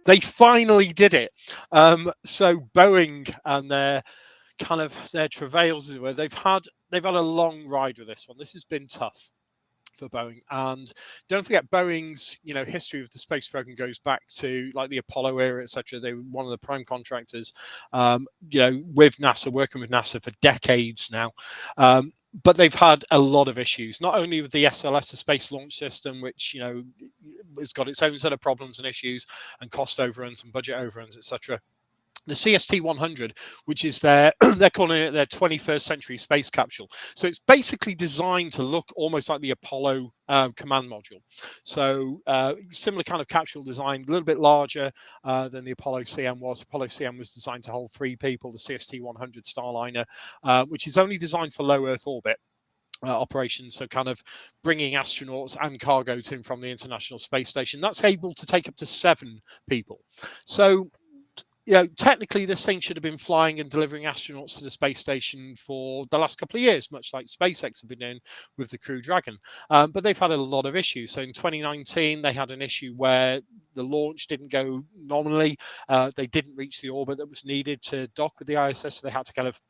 They finally did it. So Boeing and their travails, as it were, they've had a long ride with this one. This has been tough for Boeing. And don't forget, Boeing's history of the space program goes back to like the Apollo era, etc. They were one of the prime contractors, with NASA, working with NASA for decades now. But they've had a lot of issues, not only with the SLS, the Space Launch System, which has got its own set of problems and issues, and cost overruns and budget overruns, etc. The CST 100, which is they're calling it their 21st century space capsule. So it's basically designed to look almost like the Apollo command module. So similar kind of capsule design, a little bit larger than the Apollo CM was. Apollo CM was designed to hold 3 people. The CST 100 Starliner, which is only designed for low Earth orbit. Operations, so kind of bringing astronauts and cargo to and from the International Space Station. That's able to take up to 7 people. So technically this thing should have been flying and delivering astronauts to the space station for the last couple of years, much like SpaceX have been doing with the Crew Dragon. But they've had a lot of issues. So in 2019, they had an issue where the launch didn't go nominally. They didn't reach the orbit that was needed to dock with the ISS. So they had to kind of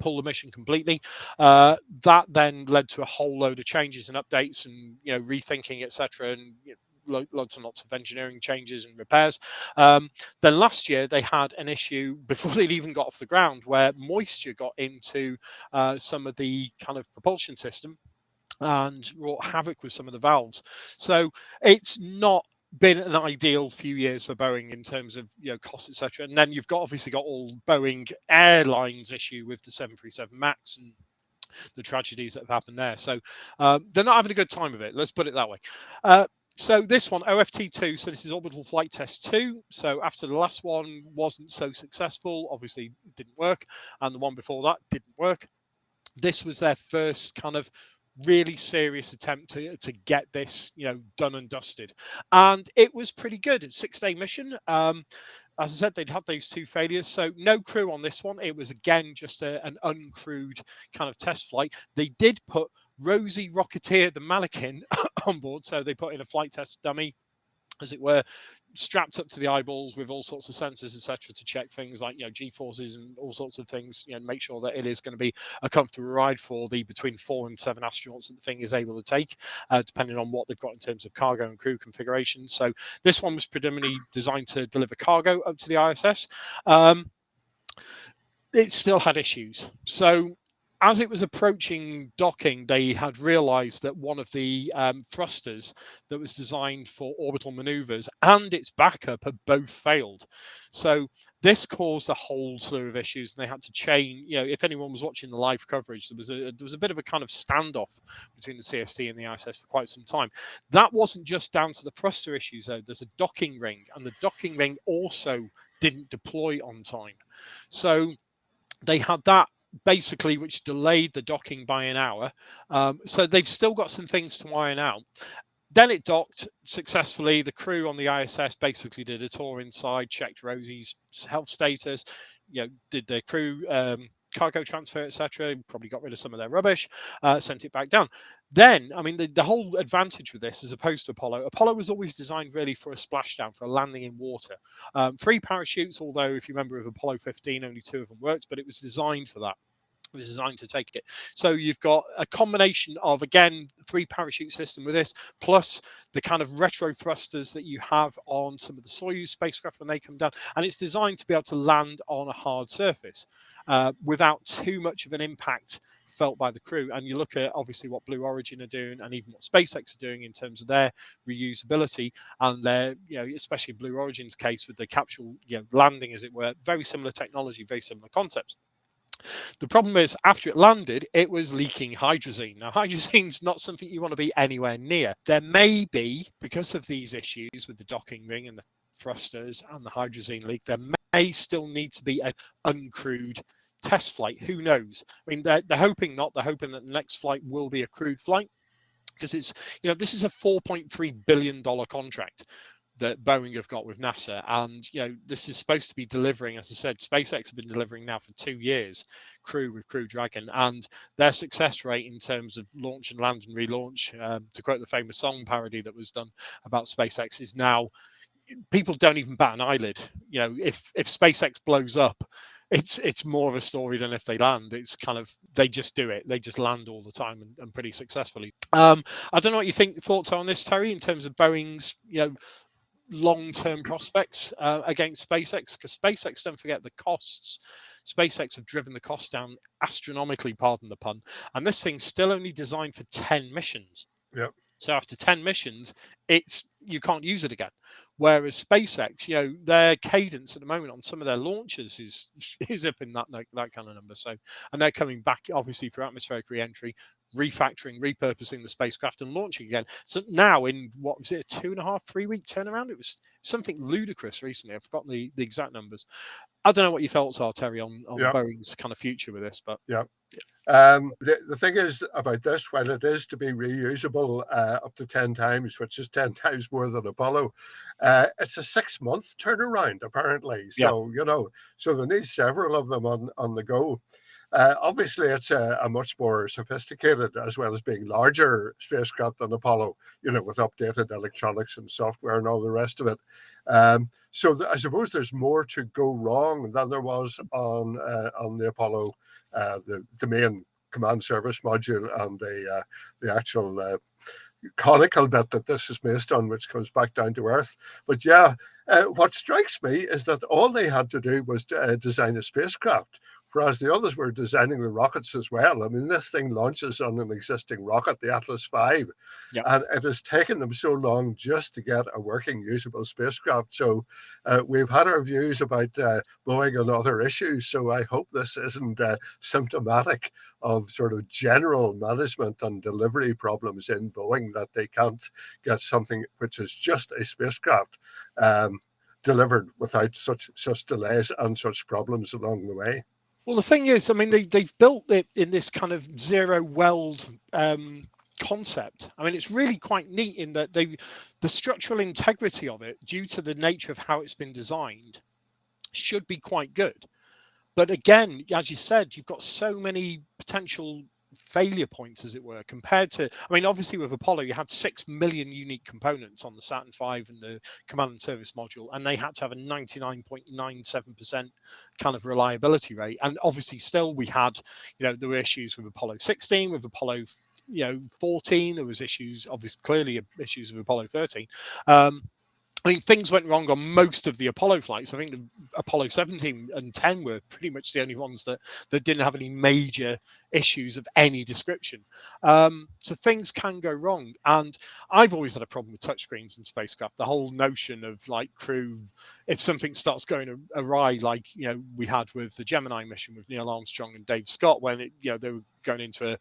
pull the mission completely. That then led to a whole load of changes and updates and rethinking, etc. And lots and lots of engineering changes and repairs. Then last year they had an issue before they'd even got off the ground where moisture got into some of the kind of propulsion system and wrought havoc with some of the valves. So it's not been an ideal few years for Boeing in terms of costs, etc. And then you've obviously got all Boeing Airlines issue with the 737 Max and the tragedies that have happened there. So they're not having a good time of it. Let's put it that way. So this one, OFT2, so this is Orbital Flight Test 2. So after the last one wasn't so successful, obviously it didn't work, and the one before that didn't work. This was their first kind of really serious attempt to get this, done and dusted. And it was pretty good. It's a 6-day mission. As I said, they'd had those 2 failures. So no crew on this one. It was, again, just an uncrewed kind of test flight. They did put Rosie Rocketeer, the mannequin, on board. So they put in a flight test dummy, as it were, strapped up to the eyeballs with all sorts of sensors, etc., to check things like G-forces and all sorts of things, make sure that it is going to be a comfortable ride for the between 4 and 7 astronauts that the thing is able to take, depending on what they've got in terms of cargo and crew configuration. So this one was predominantly designed to deliver cargo up to the ISS. It still had issues. So as it was approaching docking, they had realized that one of the thrusters that was designed for orbital maneuvers and its backup had both failed. So this caused a whole slew of issues, and they had to change. If anyone was watching the live coverage, there was a bit of a kind of standoff between the CST and the ISS for quite some time. That wasn't just down to the thruster issues, though. There's a docking ring, and the docking ring also didn't deploy on time. So they had that basically, which delayed the docking by an hour. So they've still got some things to iron out. Then it docked successfully. The crew on the ISS basically did a tour inside, checked Rosie's health status, did their crew cargo transfer, etc. Probably got rid of some of their rubbish, sent it back down. Then, I mean, the whole advantage with this, as opposed to Apollo was always designed really for a splashdown, for a landing in water. 3 parachutes, although if you remember with Apollo 15, only 2 of them worked, but it was designed for that. It was designed to take it. So you've got a combination of, again, 3 parachute system with this, plus the kind of retro thrusters that you have on some of the Soyuz spacecraft when they come down. And it's designed to be able to land on a hard surface without too much of an impact felt by the crew. And you look at obviously what Blue Origin are doing and even what SpaceX are doing in terms of their reusability and their, especially in Blue Origin's case with the capsule, landing, as it were, very similar technology, very similar concepts. The problem is, after it landed, it was leaking hydrazine. Now, hydrazine's not something you want to be anywhere near. There may be, because of these issues with the docking ring and the thrusters and the hydrazine leak, there may still need to be an uncrewed test flight. Who knows? I mean, they're hoping not. They're hoping that the next flight will be a crewed flight, because it's, this is a $4.3 billion contract that Boeing have got with NASA. And, this is supposed to be delivering, as I said, SpaceX have been delivering now for 2 years, crew with Crew Dragon, and their success rate in terms of launch and land and relaunch, to quote the famous song parody that was done about SpaceX, is now people don't even bat an eyelid. You know, if SpaceX blows up, it's more of a story than if they land. It's kind of, they just do it. They just land all the time, and pretty successfully. I don't know what you think, thoughts on this, Terry, in terms of Boeing's, long-term prospects against SpaceX, because SpaceX, don't forget the costs. SpaceX have driven the cost down astronomically, pardon the pun, and this thing's still only designed for 10 missions. Yep. So after 10 missions, you can't use it again. Whereas SpaceX, their cadence at the moment on some of their launches is up in that kind of number. So, and they're coming back obviously for atmospheric re-entry, refactoring, repurposing the spacecraft and launching again. So now in, what was it, a 2.5, 3 week turnaround? It was something ludicrous recently. I've forgotten the exact numbers. I don't know what your thoughts are, Terry, on Yep. Boeing's kind of future with this, but Yeah. The thing is about this, while it is to be reusable up to 10 times, which is 10 times more than Apollo, it's a 6-month turnaround, apparently. yeah, So, so they need several of them on the go. Obviously, it's a much more sophisticated, as well as being larger, spacecraft than Apollo, with updated electronics and software and all the rest of it. So I suppose there's more to go wrong than there was on the Apollo, the main command service module, and the actual conical bit that this is based on, which comes back down to Earth. But yeah, what strikes me is that all they had to do was design a spacecraft, whereas the others were designing the rockets as well. I mean, this thing launches on an existing rocket, the Atlas V, yeah. and it has taken them so long just to get a working, usable spacecraft. So we've had our views about Boeing and other issues, so I hope this isn't symptomatic of sort of general management and delivery problems in Boeing, that they can't get something which is just a spacecraft delivered without such delays and such problems along the way. Well, the thing is, I mean, they've built it in this kind of zero weld concept. I mean, it's really quite neat in that the structural integrity of it, due to the nature of how it's been designed, should be quite good. But again, as you said, you've got so many potential failure points, as it were, compared to, I mean, obviously with Apollo, you had 6 million unique components on the Saturn V and the command and service module, and they had to have a 99.97% kind of reliability rate. And obviously still we had, there were issues with Apollo 16, with Apollo 14, there was issues, obviously clearly issues with Apollo 13. I mean, things went wrong on most of the Apollo flights. I think the Apollo 17 and 10 were pretty much the only ones that didn't have any major issues of any description. So things can go wrong. And I've always had a problem with touchscreens in spacecraft. The whole notion of like crew, if something starts going awry, like, we had with the Gemini mission with Neil Armstrong and Dave Scott, when they were going into a,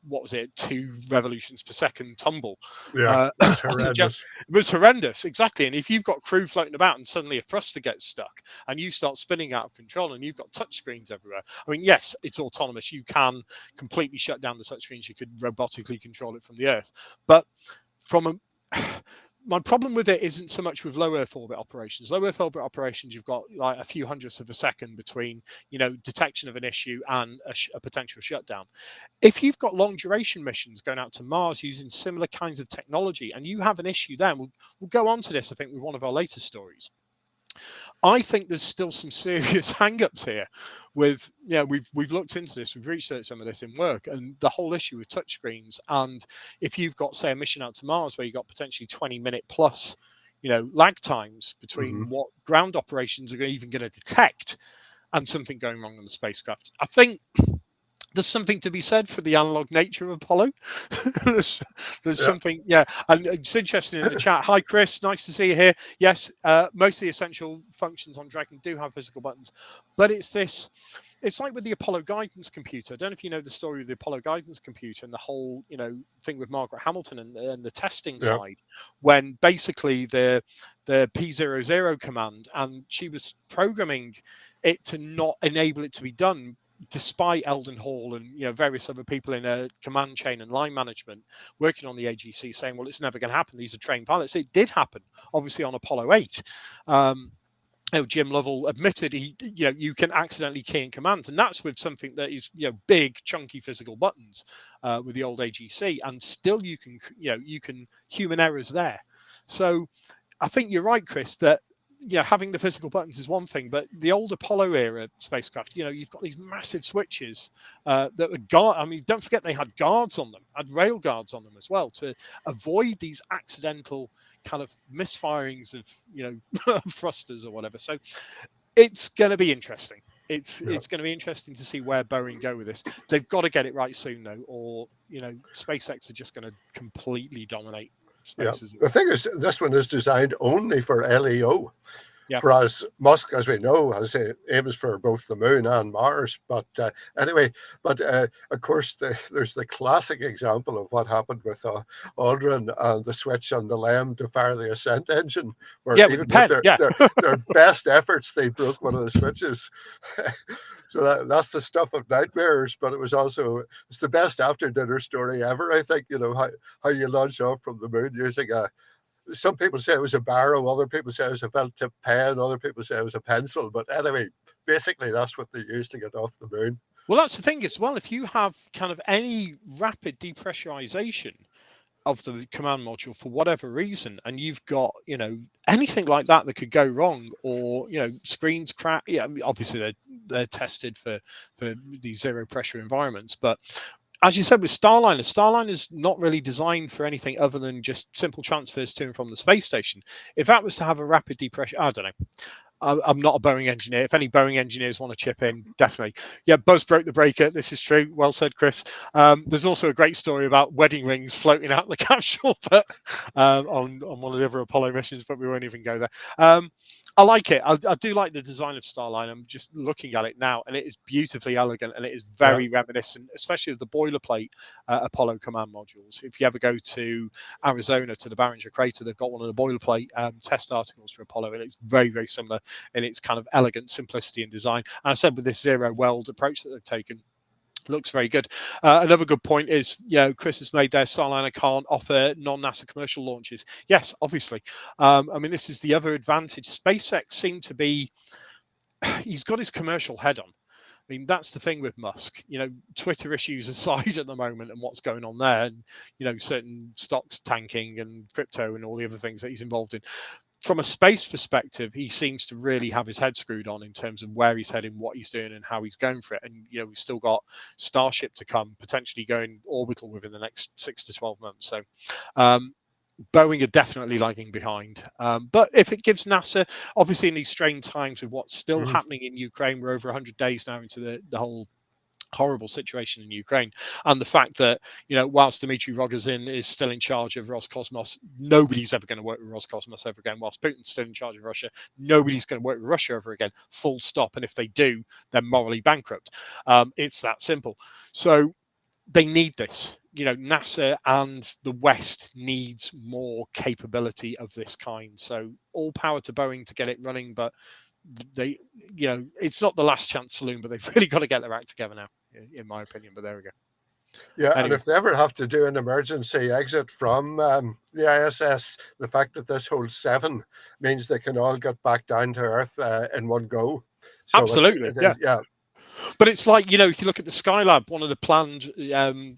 what was it, 2 revolutions per second tumble. Yeah, that's On the horrendous. it was horrendous, exactly. And if you've got crew floating about and suddenly a thruster gets stuck and you start spinning out of control and you've got touchscreens everywhere, I mean, yes, it's autonomous. You can completely shut down the touchscreens. You could robotically control it from the Earth. But my problem with it isn't so much with low Earth orbit operations. Low Earth orbit operations, you've got like a few hundredths of a second between, detection of an issue and a potential shutdown. If you've got long duration missions going out to Mars using similar kinds of technology and you have an issue then, we'll go on to this, I think, with one of our latest stories. I think there's still some serious hang-ups here with, we've looked into this, we've researched some of this in work, and the whole issue with touchscreens. And if you've got, say, a mission out to Mars where you've got potentially 20-minute plus, lag times between what ground operations are even going to detect and something going wrong on the spacecraft, I think there's something to be said for the analog nature of Apollo. there's something, yeah. And it's interesting in the chat. Hi, Chris. Nice to see you here. Yes, most of the essential functions on Dragon do have physical buttons, but it's like with the Apollo guidance computer. I don't know if you know the story of the Apollo guidance computer and the whole, thing with Margaret Hamilton and the testing side, when basically the P00 command, and she was programming it to not enable it to be done, despite Eldon Hall and various other people in a command chain and line management working on the AGC saying, well, it's never going to happen, these are trained pilots. It did happen, obviously, on Apollo 8. Jim Lovell admitted you can accidentally key in commands, and that's with something that is big, chunky physical buttons with the old AGC, and still you can human errors there. So I think you're right, Chris, that having the physical buttons is one thing, but the old Apollo era spacecraft, you've got these massive switches that were guard. I mean, don't forget they had guards on them, had rail guards on them as well to avoid these accidental kind of misfirings of thrusters or whatever. So it's going to be interesting. It's going to be interesting to see where Boeing go with this. They've got to get it right soon, though, or SpaceX are just going to completely dominate Yeah. space. As it The were. thing is, this one is designed only for LEO. Yeah. Whereas Musk, as we know, has aims for both the moon and Mars. But anyway, of course, there's the classic example of what happened with Aldrin and the switch on the LEM to fire the ascent engine, where Yeah, with the even with pen. Yeah. their best efforts, they broke one of the switches. So that's the stuff of nightmares. But it's the best after dinner story ever. I think how you launch off from the moon using some people say it was a barrow, other people say it was a felt tip pen, other people say it was a pencil. But anyway, basically that's what they used to get off the moon. Well, that's the thing as well. If you have kind of any rapid depressurization of the command module for whatever reason, and you've got anything like that that could go wrong, or screens crack. Yeah, I mean, obviously they're tested for these zero pressure environments, but as you said with Starliner's not really designed for anything other than just simple transfers to and from the space station. If that was to have a rapid depression, I don't know. I'm not a Boeing engineer. If any Boeing engineers want to chip in, definitely. Yeah, Buzz broke the breaker. This is true. Well said, Chris. There's also a great story about wedding rings floating out the capsule, but on one of the other Apollo missions, but we won't even go there. I like it. I do like the design of Starline. I'm just looking at it now, and it is beautifully elegant, and it is very reminiscent, especially of the boilerplate Apollo command modules. If you ever go to Arizona to the Barringer crater, they've got one of the boilerplate test articles for Apollo, and it's very, very similar in its kind of elegant simplicity and design. And I said with this zero weld approach that they've taken, looks very good. Another good point is, Chris has made their Starliner can't offer non-NASA commercial launches. Yes, obviously. I mean, this is the other advantage. SpaceX seemed to be, he's got his commercial head on. I mean, that's the thing with Musk. Twitter issues aside at the moment and what's going on there, and certain stocks tanking and crypto and all the other things that he's involved in. From a space perspective, he seems to really have his head screwed on in terms of where he's heading, what he's doing, and how he's going for it. And we've still got Starship to come, potentially going orbital within the next 6 to 12 months. So Boeing are definitely lagging behind. But if it gives NASA, obviously in these strained times with what's still happening in Ukraine, we're over 100 days now into the whole horrible situation in Ukraine, and the fact that whilst Dmitry Rogozin is still in charge of Roscosmos, nobody's ever going to work with Roscosmos ever again. Whilst Putin's still in charge of Russia, nobody's going to work with Russia ever again, full stop. And if they do, they're morally bankrupt. It's that simple. So they need this. NASA and the West needs more capability of this kind. So all power to Boeing to get it running, but they, it's not the last chance saloon, but they've really got to get their act together now, in my opinion. But there we go. Yeah, Anyway. and if they ever have to do an emergency exit from the ISS, the fact that this holds 7 means they can all get back down to Earth in one go. So absolutely, yeah. But it's like, if you look at the Skylab, one of the planned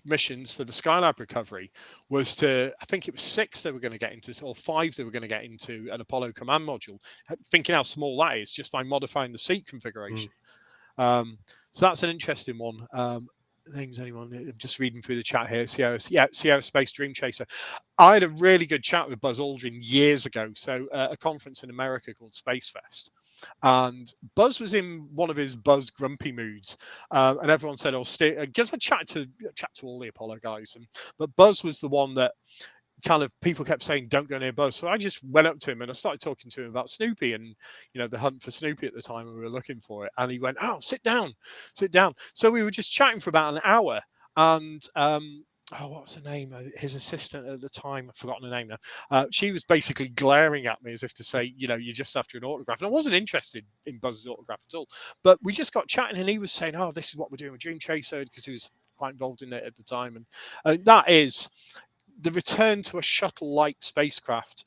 missions for the Skylab recovery was to, I think it was 6 they were going to get into, or 5 they were going to get into an Apollo command module, thinking how small that is just by modifying the seat configuration. So that's an interesting one. Things anyone, I'm just reading through the chat here. Sierra Space Dream Chaser. I had a really good chat with Buzz Aldrin years ago. So a conference in America called Space Fest. And Buzz was in one of his Buzz grumpy moods, and everyone said, "Oh, because I chat to all the Apollo guys," but Buzz was the one that kind of people kept saying, "Don't go near Buzz." So I just went up to him and I started talking to him about Snoopy and the hunt for Snoopy at the time, and we were looking for it. And he went, "Oh, sit down." So we were just chatting for about an hour, and what was her name? His assistant at the time, I've forgotten her name now. She was basically glaring at me as if to say, you're just after an autograph. And I wasn't interested in Buzz's autograph at all. But we just got chatting, and he was saying, "Oh, this is what we're doing with Dream Chaser," because he was quite involved in it at the time. And that is the return to a shuttle-like spacecraft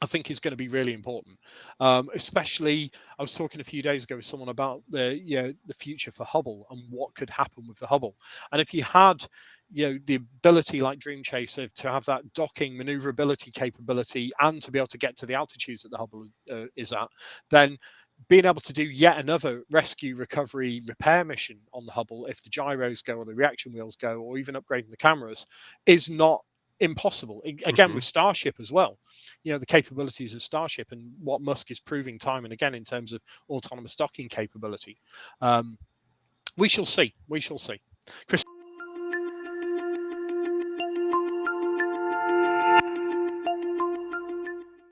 I think is going to be really important. Especially, I was talking a few days ago with someone about the future for Hubble and what could happen with the Hubble. And if you had the ability like Dream Chaser to have that docking maneuverability capability and to be able to get to the altitudes that the Hubble is at, then being able to do yet another rescue, recovery, repair mission on the Hubble, if the gyros go or the reaction wheels go, or even upgrading the cameras, is not impossible. Again, Hmm. with Starship as well, the capabilities of Starship and what Musk is proving time and again in terms of autonomous docking capability. We shall see. We shall see. Chris,